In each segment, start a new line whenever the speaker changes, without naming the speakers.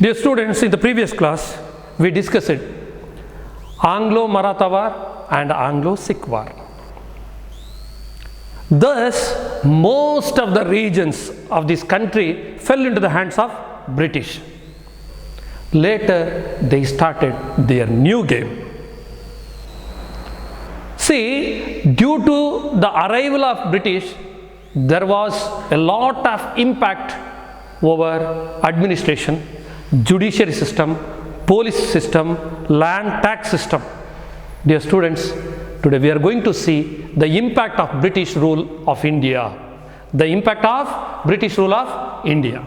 Dear students, in the previous class, we discussed Anglo-Maratha War and Anglo-Sikh War. Thus, most of the regions of this country fell into the hands of British. Later, they started their new game. See, due to the arrival of British, there was a lot of impact over administration, judiciary system, police system, land tax system. Dear students, today we are going to see the impact of British rule of India. The impact of British rule of India.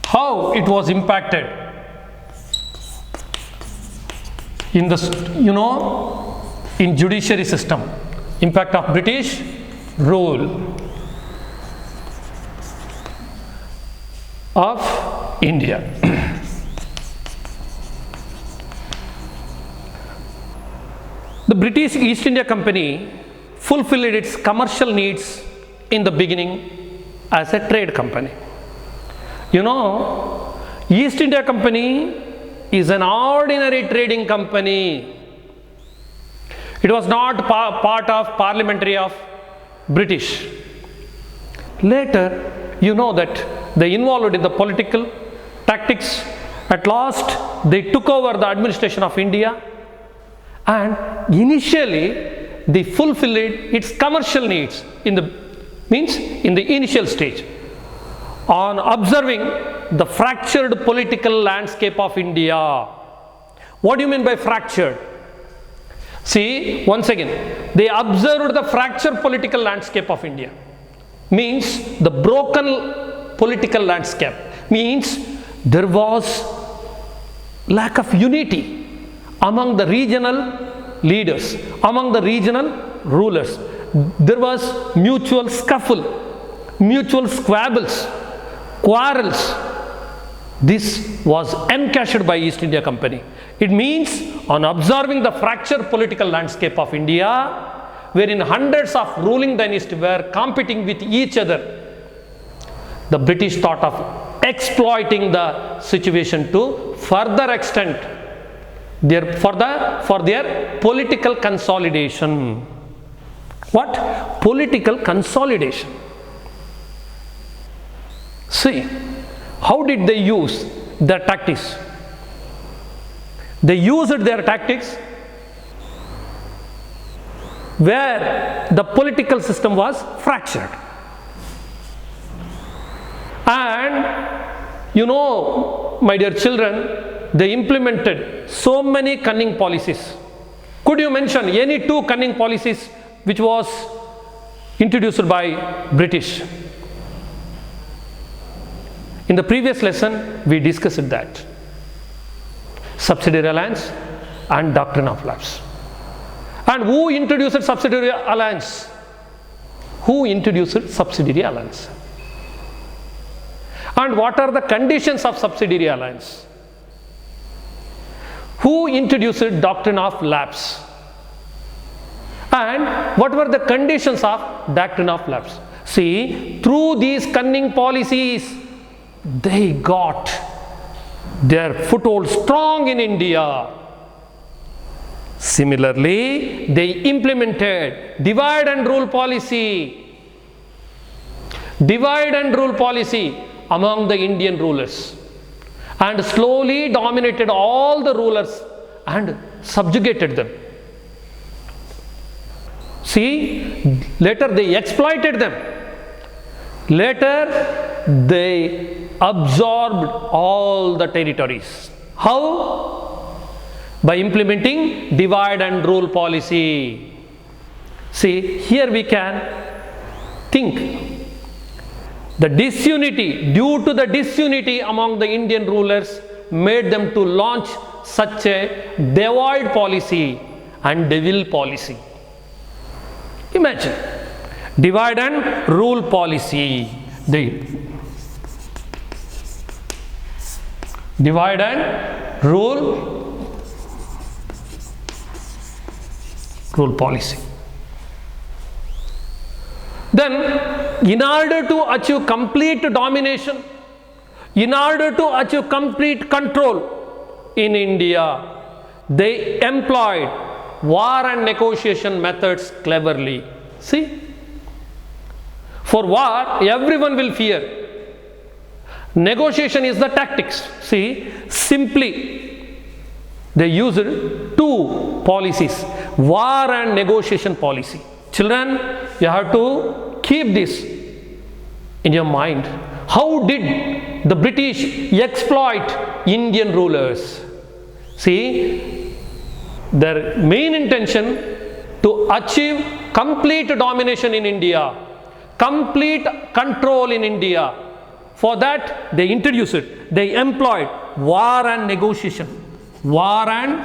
How it was impacted in the, in judiciary system. Impact of British rule of India. The British East India Company fulfilled its commercial needs in the beginning as a trade company. East India Company is an ordinary trading company. It was not part of parliamentary of British. Later, that they involved in the political tactics. At last, they took over the administration of India, and initially they fulfilled its commercial needs in the initial stage. On observing the fractured political landscape of India. What do you mean by fractured? See, once again, they observed the fractured political landscape of India. Means the broken political landscape. Means there was lack of unity among the regional leaders, among the regional rulers. There was mutual scuffle, mutual squabbles, quarrels. This was encashed by East India Company. It means on observing the fractured political landscape of India, wherein hundreds of ruling dynasties were competing with each other, the British thought of exploiting the situation to further extent for their political consolidation. What? Political consolidation. See, how did they use their tactics? They used their tactics where the political system was fractured. And my dear children, they implemented so many cunning policies. Could you mention any two cunning policies which was introduced by British? In the previous lesson, we discussed that. Subsidiary alliance and doctrine of lapse. And who introduced subsidiary alliance? Who introduced subsidiary alliance? And what are the conditions of subsidiary alliance? Who introduced doctrine of lapse? And what were the conditions of doctrine of lapse? See, through these cunning policies, they got their foothold strong in India. Similarly, they implemented divide and rule policy. Divide and rule policy among the Indian rulers, and slowly dominated all the rulers and subjugated them. See, later they exploited them. Later they absorbed all the territories. How? By implementing divide and rule policy. See, here we can think the disunity, due to the disunity among the Indian rulers, made them to launch such a divide policy and devil policy. Imagine, divide and rule policy. Divide and rule policy. Then, in order to achieve complete domination, in order to achieve complete control in India, they employed war and negotiation methods cleverly. See, for war, everyone will fear. Negotiation is the tactics. See, simply they used two policies, war and negotiation policy. Children, you have to keep this in your mind. How did the British exploit Indian rulers? See, their main intention to achieve complete domination in India, complete control in India. For that, they introduced it. They employed war and negotiation. War and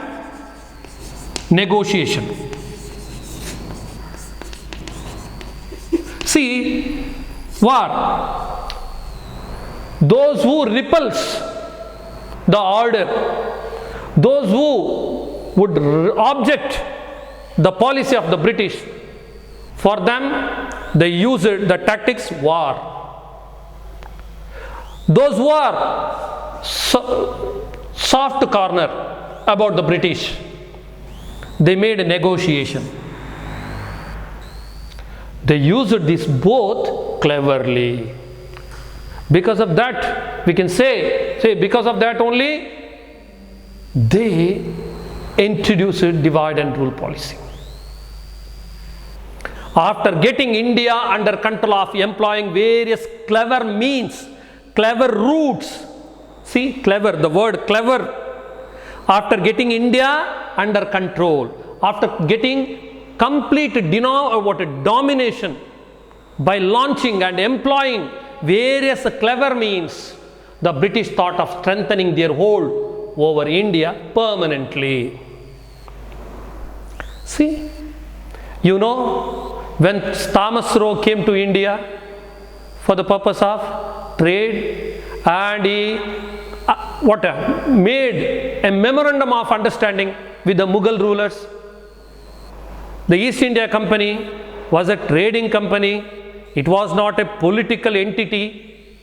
negotiation. See, war. Those who repulse the order, those who would object the policy of the British, for them, they used the tactics war. Those who are soft corner about the British, they made a negotiation. They used this both cleverly. Because of that, we can say because of that only, they introduced divide and rule policy. After getting India under control of employing various clever means, clever routes. See, clever, the word clever. After getting India under control, after getting complete domination by launching and employing various clever means, the British thought of strengthening their hold over India permanently. See, you know, when Thomas Roe came to India for the purpose of trade, and he made a memorandum of understanding with the Mughal rulers. The East India Company was a trading company. It was not a political entity.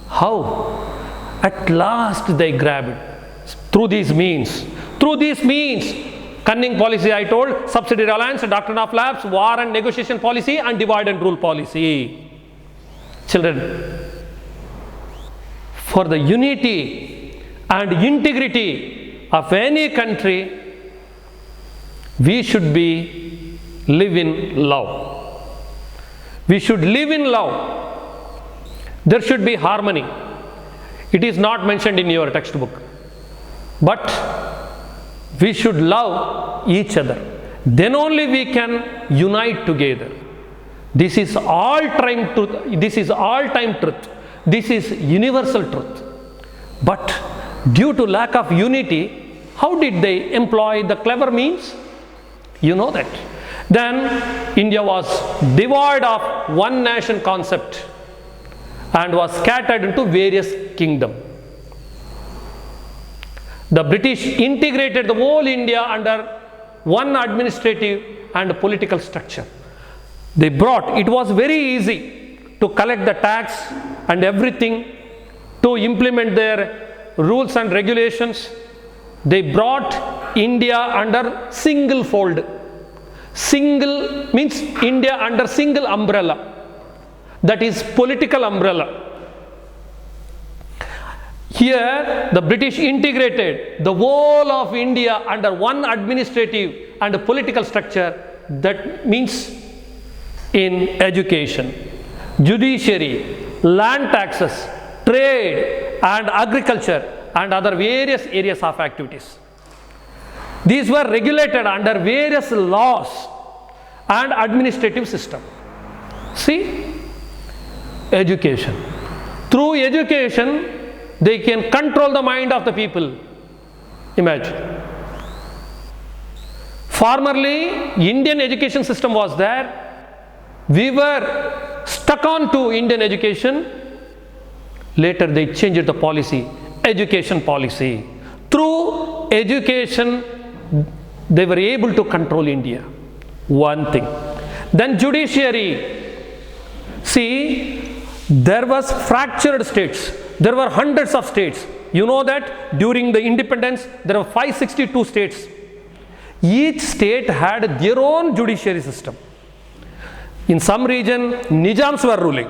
How? At last they grabbed it. Through these means. Through these means. Cunning policy, I told, subsidiary alliance, doctrine of lapse, war and negotiation policy, and divide and rule policy. Children, for the unity and integrity of any country, we should live in love. We should live in love. There should be harmony. It is not mentioned in your textbook. But we should love each other. Then only we can unite together. This is all-time truth. This is all-time truth. This is universal truth. But due to lack of unity, how did they employ the clever means? You know that. Then India was devoid of one nation concept and was scattered into various kingdoms. The British integrated the whole India under one administrative and political structure. They brought, it was very easy to collect the tax and everything, to implement their rules and regulations. They brought India under single fold. Single means India under single umbrella, that is political umbrella. Here the British integrated the whole of India under one administrative and political structure, that means in education, judiciary, land taxes, trade and agriculture and other various areas of activities. These were regulated under various laws and administrative system. See, education. Through education, they can control the mind of the people. Imagine. Formerly, Indian education system was there. We were stuck on to Indian education. Later they changed the policy, education policy. Through education, they were able to control India. One thing. Then judiciary. See, there was fractured states. There were hundreds of states. You know that during the independence, there were 562 states. Each state had their own judiciary system. In some region, Nizams were ruling.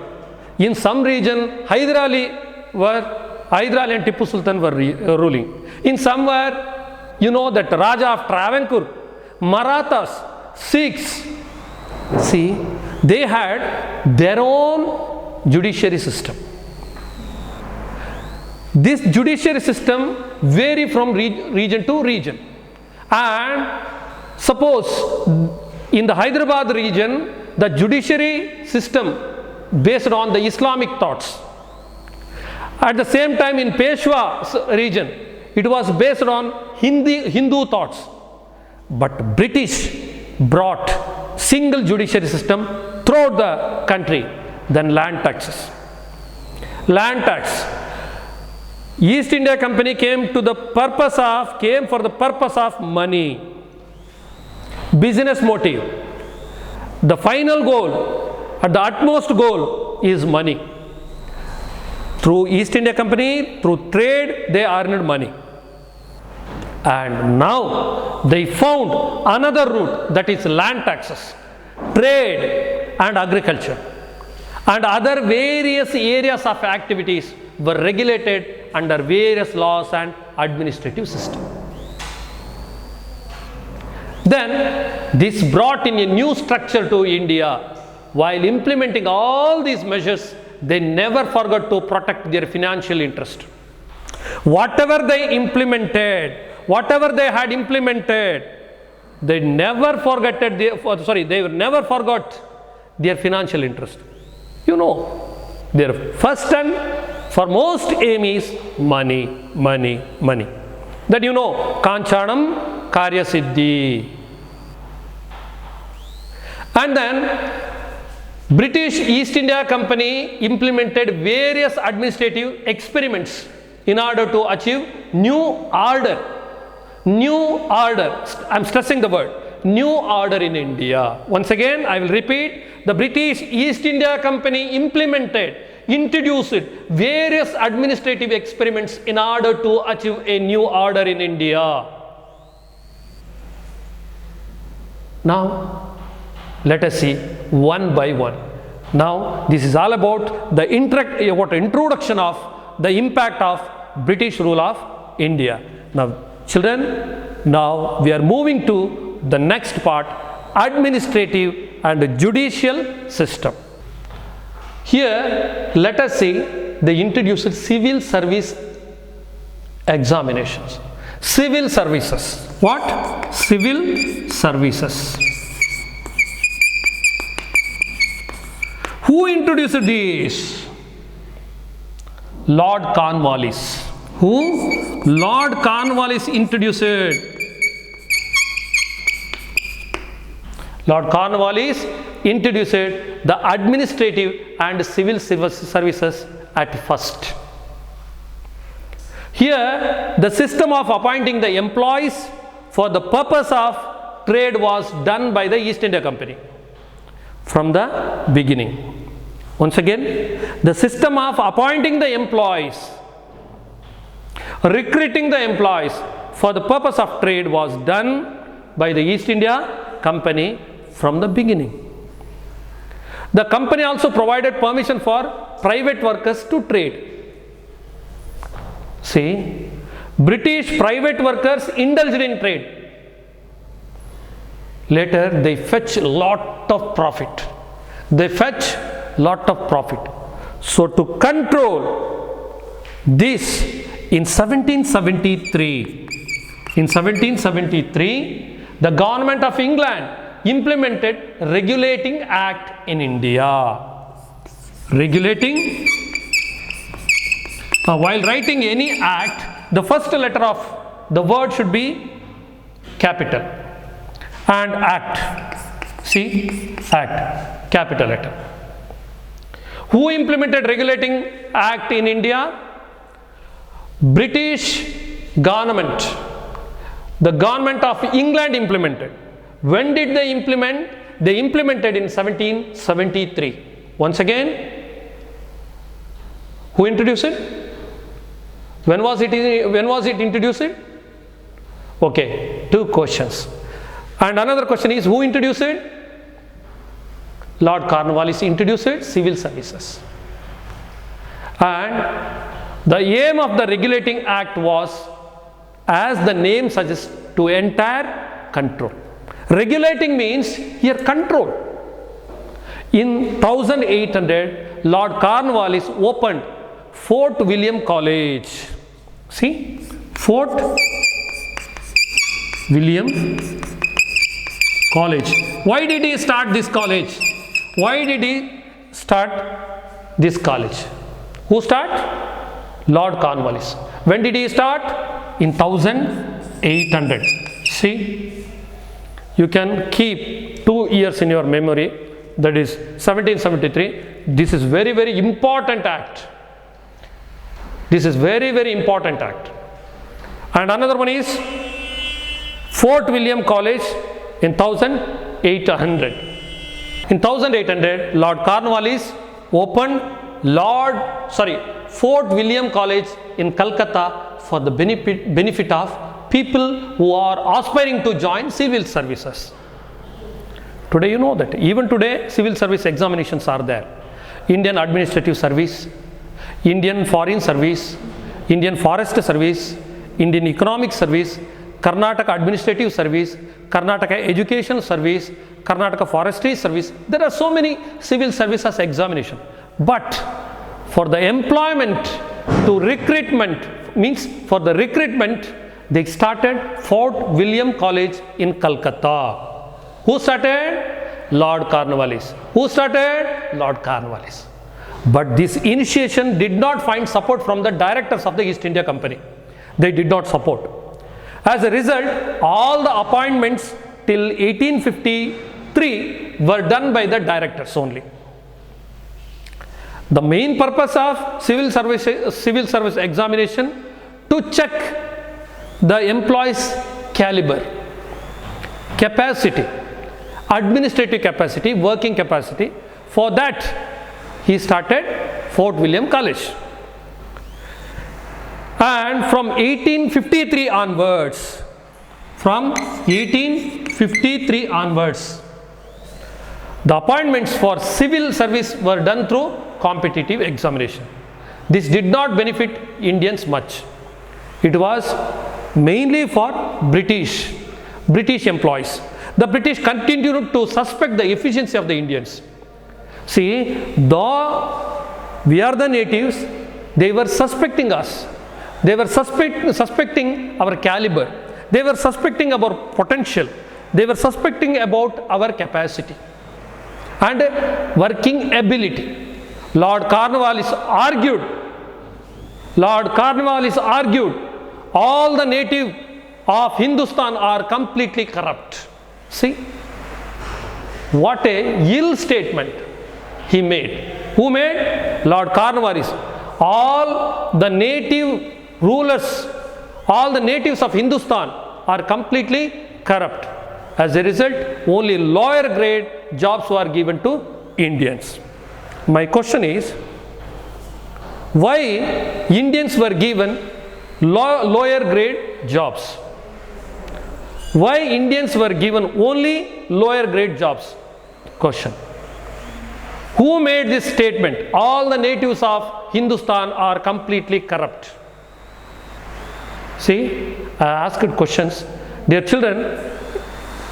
In some region, Hyder Ali and Tipu Sultan were ruling. In some were, you know, that Raja of Travancore, Marathas, Sikhs. See, they had their own judiciary system. This judiciary system vary from region to region. And suppose in the Hyderabad region, the judiciary system based on the Islamic thoughts. At the same time in Peshwa region, it was based on Hindu thoughts. But British brought single judiciary system throughout the country. Then land taxes. Land tax. East India Company came for the purpose of money, business motive. The final goal, at the utmost goal, is money. Through East India Company, through trade, they earned money. And now they found another route, that is land taxes, trade and agriculture, and other various areas of activities were regulated under various laws and administrative system. Then this brought in a new structure to India. While implementing all these measures, they never forgot to protect their financial interest. Whatever they had implemented, they never forgot their financial interest. You know, their first and foremost aim is money, money, money. That you know, Kanchanam Karya Siddhi. And then British East India Company implemented various administrative experiments in order to achieve new order. New order. I'm stressing the word. New order in India. Once again, I will repeat. The British East India Company introduced various administrative experiments in order to achieve a new order in India. Now, let us see one by one. Now, this is all about the introduction of the impact of British rule of India. Now, children, now we are moving to the next part, administrative and judicial system. Here, let us see they introduced civil service examinations. Civil services. What? Civil services. Who introduced this? Lord Cornwallis. Who? Lord Cornwallis introduced it. Lord Cornwallis introduced the administrative and civil services at first. Here, the system of appointing the employees for the purpose of trade was done by the East India Company from the beginning. Once again, the system of appointing the employees, recruiting the employees for the purpose of trade was done by the East India Company from the beginning. The company also provided permission for private workers to trade. See, British private workers indulged in trade. Later, they fetch a lot of profit. So, to control this, in 1773, the government of England implemented Regulating Act in India. Regulating. While writing any act, the first letter of the word should be capital. And act. See, act, capital letter. Who implemented Regulating Act in India? British government. The government of England implemented. When did they implement? They implemented in 1773. Once again, who introduced it? When was it introduced? Okay, 2 questions. And another question is, who introduced it? Lord Cornwallis introduced it, civil services. And the aim of the regulating act was, as the name suggests, to entire control. Regulating means here control. In 1800, Lord Cornwallis opened Fort William College. See, Fort William College. Why did he start this college? Why did he start this college? Who start? Lord Cornwallis. When did he start? In 1800. See, you can keep 2 years in your memory, that is 1773. This is very, very important act. This is very, very important act. And another one is Fort William College in 1800. In 1800, Lord Cornwallis opened Fort William College in Calcutta for the benefit of people who are aspiring to join civil services. Today you know that even today civil service examinations are there. Indian Administrative Service, Indian Foreign Service, Indian Forest Service, Indian Economic Service, Karnataka Administrative Service, Karnataka Education Service, Karnataka Forestry Service. There are so many civil services examination. But for the employment to recruitment, means for the recruitment, they started Fort William College in Calcutta. Who started? Lord Cornwallis. Who started? Lord Cornwallis. But this initiation did not find support from the directors of the East India Company. They did not support. As a result, all the appointments till 1853 were done by the directors only. The main purpose of civil service examination to check the employee's caliber, capacity, administrative capacity, working capacity. For that, he started Fort William College. And from 1853 onwards, the appointments for civil service were done through competitive examination. This did not benefit Indians much. It was mainly for British employees. The British continued to suspect the efficiency of the Indians. See, though we are the natives, they were suspecting us. They were suspecting our caliber. They were suspecting our potential. They were suspecting about our capacity and working ability. Lord Cornwallis argued, all the native of Hindustan are completely corrupt. See, what a ill statement he made. Who made? Lord Cornwallis. All the native rulers, all the natives of Hindustan are completely corrupt. As a result, only lower grade jobs were given to Indians. My question is, why Indians were given lower grade jobs? Why Indians were given only lower grade jobs? Question. Who made this statement? All the natives of Hindustan are completely corrupt. See, I asked questions. Dear children,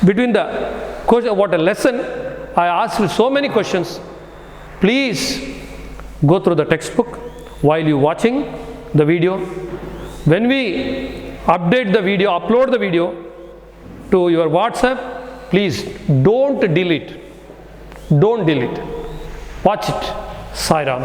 between the question, what a lesson, I asked so many questions. Please go through the textbook while you watching the video. When we update the video, upload the video to your WhatsApp, please don't delete. Don't delete. Watch it. Sai Ram.